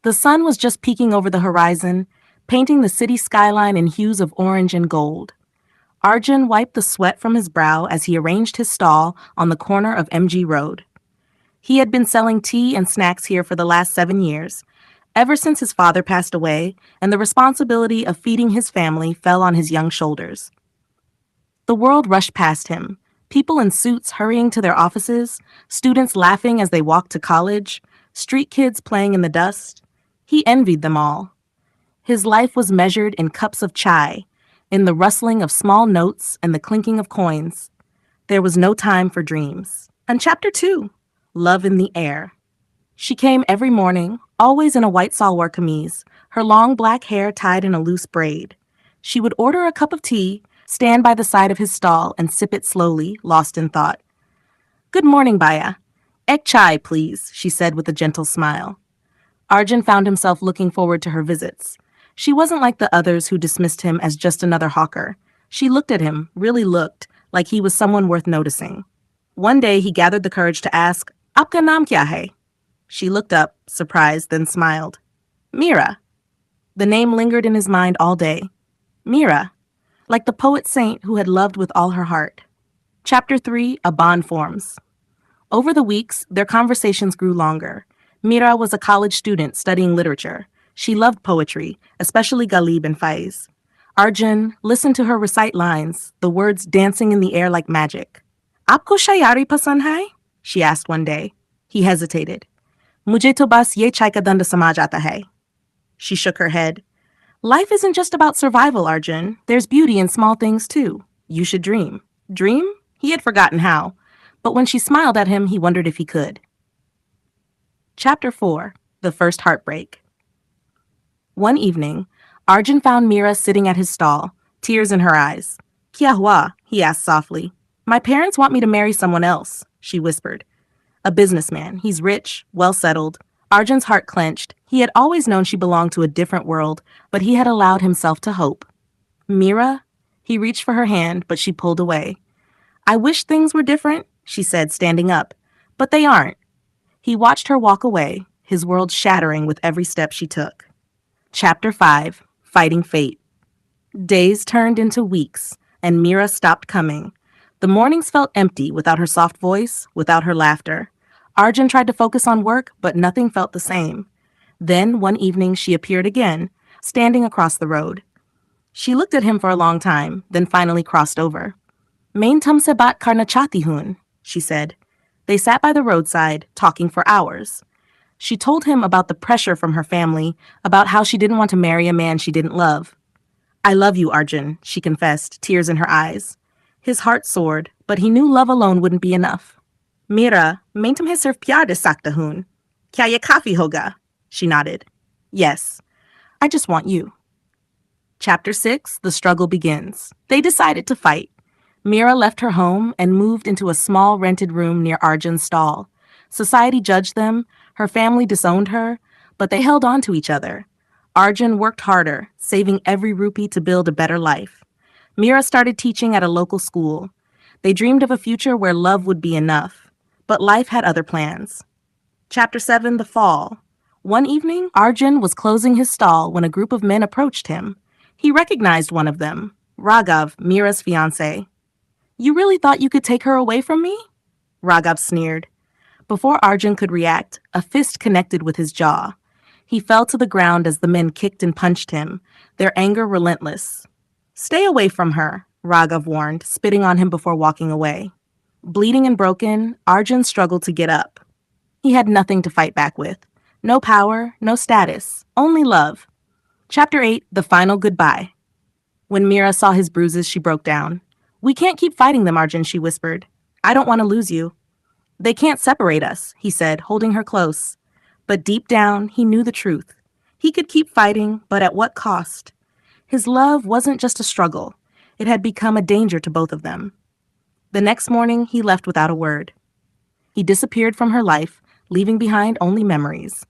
The sun was just peeking over the horizon, painting the city skyline in hues of orange and gold. Arjun wiped the sweat from his brow as he arranged his stall on the corner of MG Road. He had been selling tea and snacks here for the last 7 years, ever since his father passed away, and the responsibility of feeding his family fell on his young shoulders. The world rushed past him, people in suits hurrying to their offices, students laughing as they walked to college, street kids playing in the dust. He envied them all. His life was measured in cups of chai, in the rustling of small notes and the clinking of coins. There was no time for dreams. And Chapter 2, Love in the Air. She came every morning, always in a white salwar kameez, her long black hair tied in a loose braid. She would order a cup of tea, stand by the side of his stall, and sip it slowly, lost in thought. "Good morning, Baya. Egg chai, please," she said with a gentle smile. Arjun found himself looking forward to her visits. She wasn't like the others who dismissed him as just another hawker. She looked at him, really looked, like he was someone worth noticing. One day he gathered the courage to ask, "Aapka naam kya hai?" She looked up, surprised, then smiled. "Mira." The name lingered in his mind all day. Mira, like the poet saint who had loved with all her heart. Chapter 3, A Bond Forms. Over the weeks, their conversations grew longer. Mira was a college student studying literature. She loved poetry, especially Ghalib and Faiz. Arjun listened to her recite lines, the words dancing in the air like magic. "Aapko shayari pasand hai?" she asked one day. He hesitated. "Mujhe to bas ye chai ka danda samaj aata hai." She shook her head. "Life isn't just about survival, Arjun. There's beauty in small things, too. You should dream." Dream? He had forgotten how. But when she smiled at him, he wondered if he could. Chapter 4, The First Heartbreak. One evening, Arjun found Mira sitting at his stall, tears in her eyes. "Kya hua?" he asked softly. "My parents want me to marry someone else," she whispered. "A businessman. He's rich, well-settled." Arjun's heart clenched. He had always known she belonged to a different world, but he had allowed himself to hope. "Mira?" He reached for her hand, but she pulled away. "I wish things were different," she said, standing up. "But they aren't." He watched her walk away, his world shattering with every step she took. Chapter 5, Fighting Fate. Days turned into weeks, and Mira stopped coming. The mornings felt empty without her soft voice, without her laughter. Arjun tried to focus on work, but nothing felt the same. Then, one evening, she appeared again, standing across the road. She looked at him for a long time, then finally crossed over. "Main tum se baat karna chahti hoon," she said. They sat by the roadside, talking for hours. She told him about the pressure from her family, about how she didn't want to marry a man she didn't love. "I love you, Arjun," she confessed, tears in her eyes. His heart soared, but he knew love alone wouldn't be enough. "Mira, main tumhe sirf pyar de sakta hoon. Kya ye kafi hoga?" She nodded. "Yes, I just want you." Chapter 6, The Struggle Begins. They decided to fight. Mira left her home and moved into a small rented room near Arjun's stall. Society judged them, her family disowned her, but they held on to each other. Arjun worked harder, saving every rupee to build a better life. Mira started teaching at a local school. They dreamed of a future where love would be enough. But life had other plans. Chapter 7, The Fall. One evening, Arjun was closing his stall when a group of men approached him. He recognized one of them, Raghav, Mira's fiancé. "You really thought you could take her away from me?" Raghav sneered. Before Arjun could react, a fist connected with his jaw. He fell to the ground as the men kicked and punched him, their anger relentless. "Stay away from her," Raghav warned, spitting on him before walking away. Bleeding and broken, Arjun struggled to get up. He had nothing to fight back with. No power, no status, only love. Chapter 8, The Final Goodbye. When Mira saw his bruises, she broke down. "We can't keep fighting them, Arjun," she whispered. "I don't want to lose you." "They can't separate us," he said, holding her close. But deep down, he knew the truth. He could keep fighting, but at what cost? His love wasn't just a struggle. It had become a danger to both of them. The next morning, he left without a word. He disappeared from her life, leaving behind only memories.